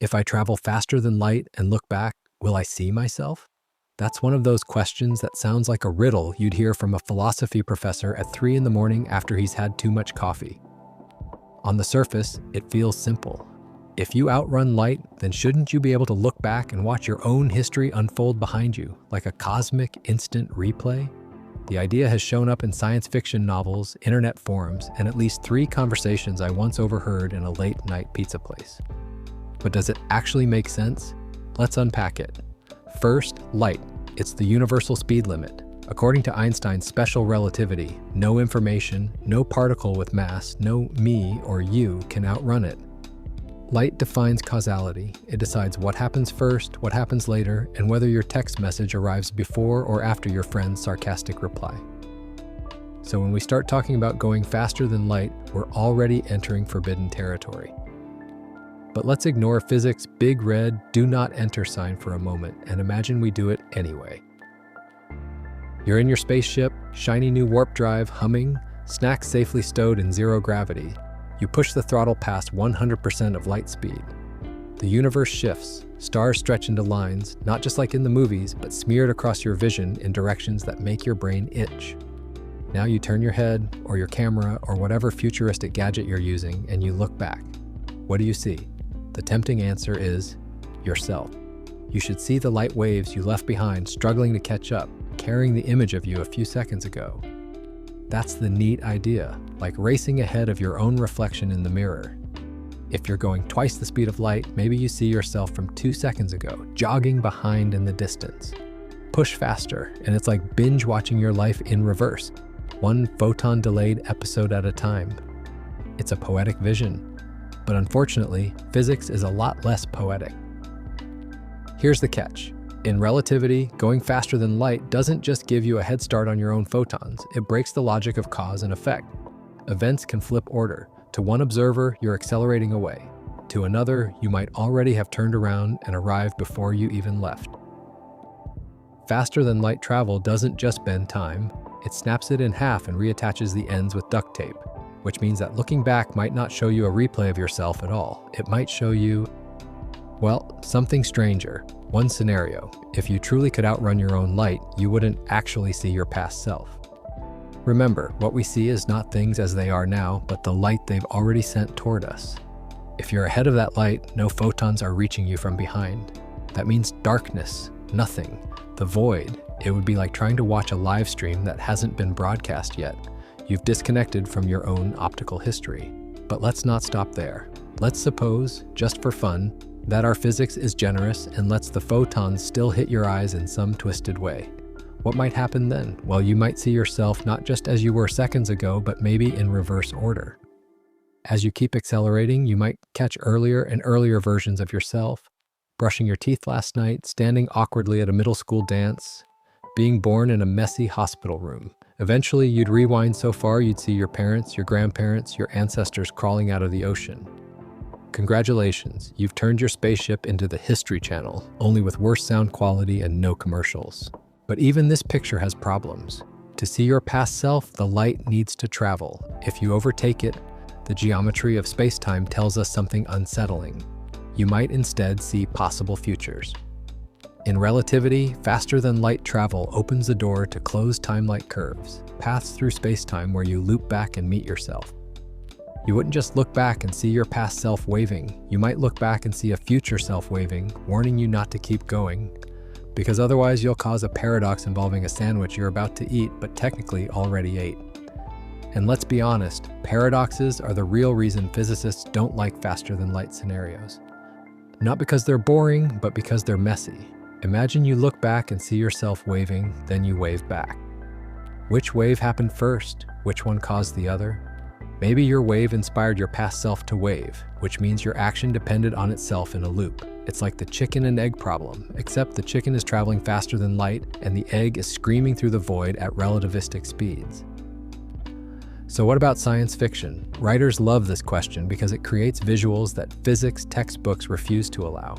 If I travel faster than light and look back, will I see myself? That's one of those questions that sounds like a riddle you'd hear from a philosophy professor at 3 in the morning after he's had too much coffee. On the surface, it feels simple. If you outrun light, then shouldn't you be able to look back and watch your own history unfold behind you, like a cosmic instant replay? The idea has shown up in science fiction novels, internet forums, and at least 3 conversations I once overheard in a late-night pizza place. But does it actually make sense? Let's unpack it. First, light. It's the universal speed limit. According to Einstein's special relativity, no information, no particle with mass, no me or you can outrun it. Light defines causality. It decides what happens first, what happens later, and whether your text message arrives before or after your friend's sarcastic reply. So when we start talking about going faster than light, we're already entering forbidden territory. But let's ignore physics' big red do not enter sign for a moment and imagine we do it anyway. You're in your spaceship, shiny new warp drive humming, snacks safely stowed in zero gravity. You push the throttle past 100% of light speed. The universe shifts, stars stretch into lines, not just like in the movies, but smeared across your vision in directions that make your brain itch. Now you turn your head, or your camera, or whatever futuristic gadget you're using, and you look back. What do you see? The tempting answer is yourself. You should see the light waves you left behind struggling to catch up, carrying the image of you a few seconds ago. That's the neat idea, like racing ahead of your own reflection in the mirror. If you're going twice the speed of light, maybe you see yourself from 2 seconds ago, jogging behind in the distance. Push faster, and it's like binge watching your life in reverse, one photon-delayed episode at a time. It's a poetic vision. But unfortunately, physics is a lot less poetic. Here's the catch. In relativity, going faster than light doesn't just give you a head start on your own photons, it breaks the logic of cause and effect. Events can flip order. To one observer, you're accelerating away. To another, you might already have turned around and arrived before you even left. Faster than light travel doesn't just bend time, it snaps it in half and reattaches the ends with duct tape, which means that looking back might not show you a replay of yourself at all. It might show you, well, something stranger. One scenario, if you truly could outrun your own light, you wouldn't actually see your past self. Remember, what we see is not things as they are now, but the light they've already sent toward us. If you're ahead of that light, no photons are reaching you from behind. That means darkness, nothing, the void. It would be like trying to watch a live stream that hasn't been broadcast yet. You've disconnected from your own optical history. But let's not stop there. Let's suppose, just for fun, that our physics is generous and lets the photons still hit your eyes in some twisted way. What might happen then? Well, you might see yourself not just as you were seconds ago, but maybe in reverse order. As you keep accelerating, you might catch earlier and earlier versions of yourself, brushing your teeth last night, standing awkwardly at a middle school dance, being born in a messy hospital room. Eventually, you'd rewind so far you'd see your parents, your grandparents, your ancestors crawling out of the ocean. Congratulations, you've turned your spaceship into the History Channel, only with worse sound quality and no commercials. But even this picture has problems. To see your past self, the light needs to travel. If you overtake it, the geometry of space-time tells us something unsettling. You might instead see possible futures. In relativity, faster-than-light travel opens the door to closed time-like curves, paths through space-time where you loop back and meet yourself. You wouldn't just look back and see your past self waving. You might look back and see a future self waving, warning you not to keep going, because otherwise you'll cause a paradox involving a sandwich you're about to eat but technically already ate. And let's be honest, paradoxes are the real reason physicists don't like faster-than-light scenarios. Not because they're boring, but because they're messy. Imagine you look back and see yourself waving, then you wave back. Which wave happened first? Which one caused the other? Maybe your wave inspired your past self to wave, which means your action depended on itself in a loop. It's like the chicken and egg problem, except the chicken is traveling faster than light and the egg is screaming through the void at relativistic speeds. So what about science fiction? Writers love this question because it creates visuals that physics textbooks refuse to allow.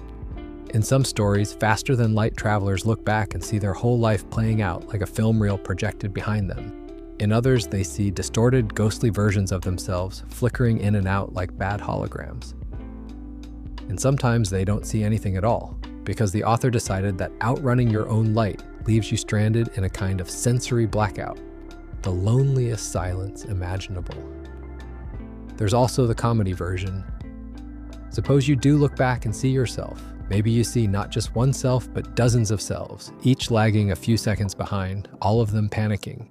In some stories, faster-than-light travelers look back and see their whole life playing out like a film reel projected behind them. In others, they see distorted, ghostly versions of themselves flickering in and out like bad holograms. And sometimes they don't see anything at all, because the author decided that outrunning your own light leaves you stranded in a kind of sensory blackout, the loneliest silence imaginable. There's also the comedy version. Suppose you do look back and see yourself. Maybe you see not just one self, but dozens of selves, each lagging a few seconds behind, all of them panicking.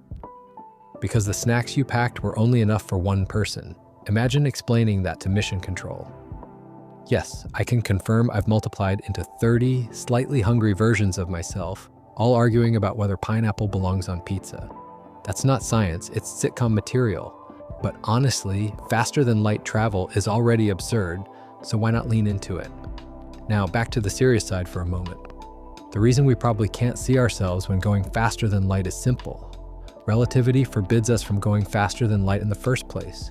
Because the snacks you packed were only enough for one person. Imagine explaining that to mission control. Yes, I can confirm I've multiplied into 30 slightly hungry versions of myself, all arguing about whether pineapple belongs on pizza. That's not science, it's sitcom material. But honestly, faster than light travel is already absurd, so why not lean into it? Now, back to the serious side for a moment. The reason we probably can't see ourselves when going faster than light is simple. Relativity forbids us from going faster than light in the first place.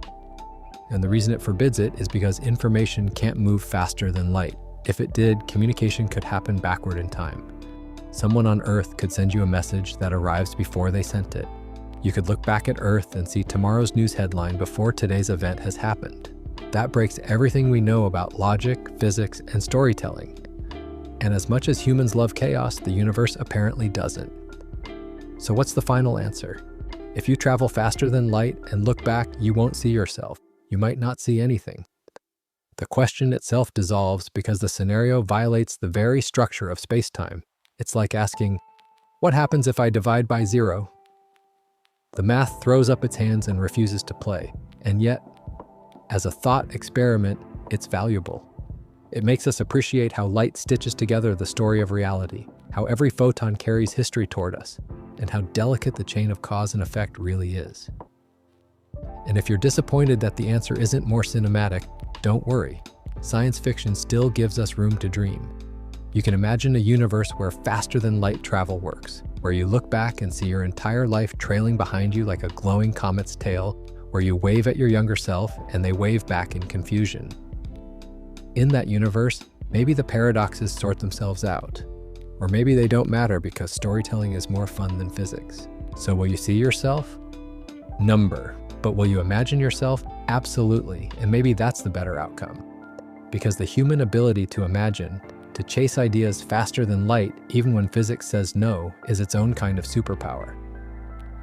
And the reason it forbids it is because information can't move faster than light. If it did, communication could happen backward in time. Someone on Earth could send you a message that arrives before they sent it. You could look back at Earth and see tomorrow's news headline before today's event has happened. That breaks everything we know about logic, physics, and storytelling. And as much as humans love chaos, the universe apparently doesn't. So what's the final answer? If you travel faster than light and look back, you won't see yourself. You might not see anything. The question itself dissolves because the scenario violates the very structure of space-time. It's like asking, what happens if I divide by 0? The math throws up its hands and refuses to play. And yet, as a thought experiment, it's valuable. It makes us appreciate how light stitches together the story of reality, how every photon carries history toward us, and how delicate the chain of cause and effect really is. And if you're disappointed that the answer isn't more cinematic, don't worry. Science fiction still gives us room to dream. You can imagine a universe where faster-than-light travel works, where you look back and see your entire life trailing behind you like a glowing comet's tail, where you wave at your younger self and they wave back in confusion. In that universe, maybe the paradoxes sort themselves out. Or maybe they don't matter because storytelling is more fun than physics. So will you see yourself? Number. But will you imagine yourself? Absolutely, and maybe that's the better outcome. Because the human ability to imagine, to chase ideas faster than light, even when physics says no, is its own kind of superpower.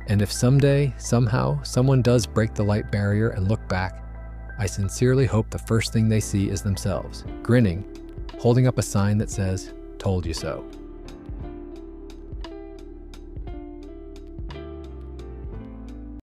And if someday, somehow, someone does break the light barrier and look back, I sincerely hope the first thing they see is themselves, grinning, holding up a sign that says, "Told you so."